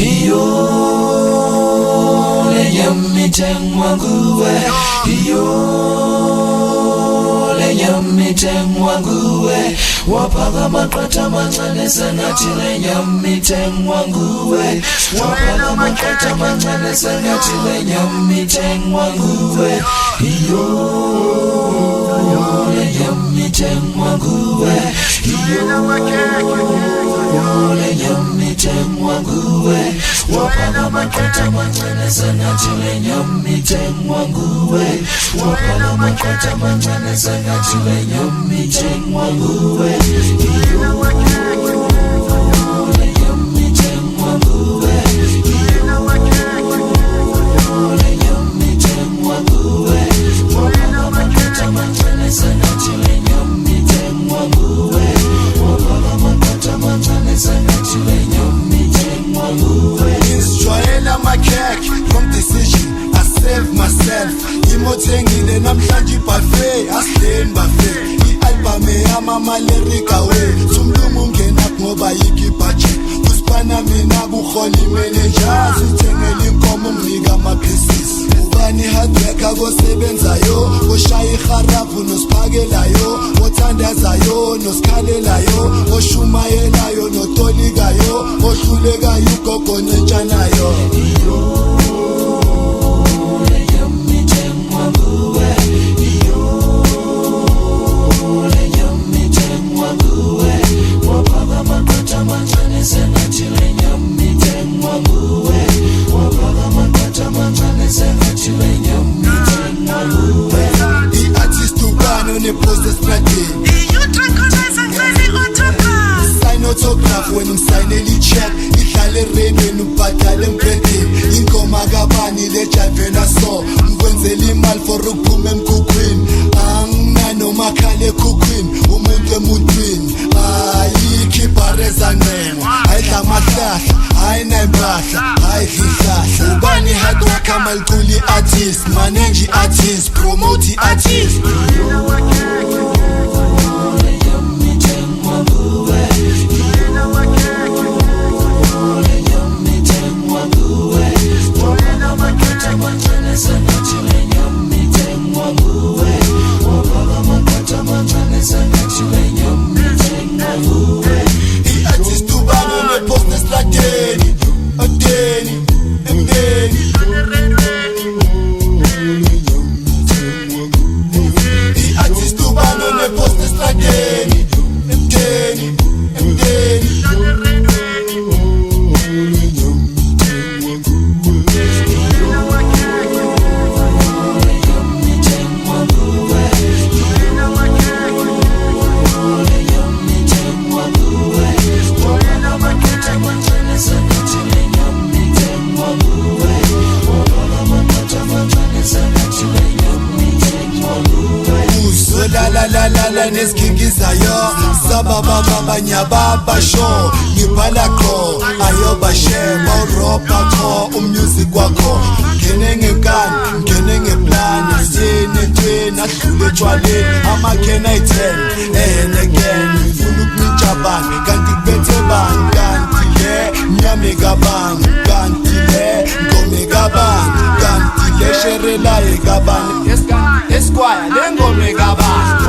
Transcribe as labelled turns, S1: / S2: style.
S1: Iyo lenyamithengwa nguwe, iyo lenyamithengwa nguwe, waphaka amaqatha amancane sengathi lenyamithengwa nguwe, waphaka amaqatha amancane sengathi lenyamithengwa nguwe. Iyo lenyamithengwa nguwe, iyo lenyamithengwa nguwe, waphaka amaqatha amancane sengathi lenyamithengwa nguwe, waphaka amaqatha amancane sengathi lenyamithengwa nguwe. Iyo lenyamithengwa nguwe, iyo lenyamithengwa nguwe, waphaka amaqatha amancane sengathi lenyamithengwa nguwe, waphaka amaqatha amancane sengathi lenyamithengwa nguwe.
S2: Israel amakhekhe from decision I save myself. Imothengile namhlanje buffet asideni buffet. I-album yami amalerika we Sumlungu ungena ngoba yiki budget. Usipana mina buholi manager sithengele inkomo umnika ama pieces. Ubani hard worker kosebenzayo oshaya iharafu nosphakelayo othandazayo nosikhalelayo oshumayelayo notolikayo ohlulekayo ugogo nentshanayo.
S1: Lenyamithengwa nguwe, iyo lenyamithengwa nguwe, waphaka amaqatha amancane sengathi lenyamithengwa nguwe, waphaka amaqatha amancane sengathi lenyamithengwa nguwe.
S2: I-artist ubani onepost esitradeni sign autograph wena umsayinela i-check ihlale eredweni ubhadale empredeni ingoma kabani lejavena so ngikwenzela imali for ukuphuma emkhukhwini anginanomakhala ekhukhwini umuntu emuntwini ayikhibhareza ncengo ayidla amahlahla ayinayimpahla ayidlihlahla ubani hard work amaliculi i-artist manenje i-artist promote i-artist. I-artist ubani onepost esitradeni odeni emdeni. I-artist ubani onepost esitradeni emdeni emdeni. La nesigingizayo sababa babanyababa show ngibhala qho ayobashe bawroba qho umusic wakho ngene ngenkani ngene ngeplan sine twena adlule etshwaleni amakhena ay10 and again ngifuna ukuncabanga kanti kubethe bani kanti le nyame kabani kanti le ngome kabani kanti le sherelaye kabani esquire le ngome kabani.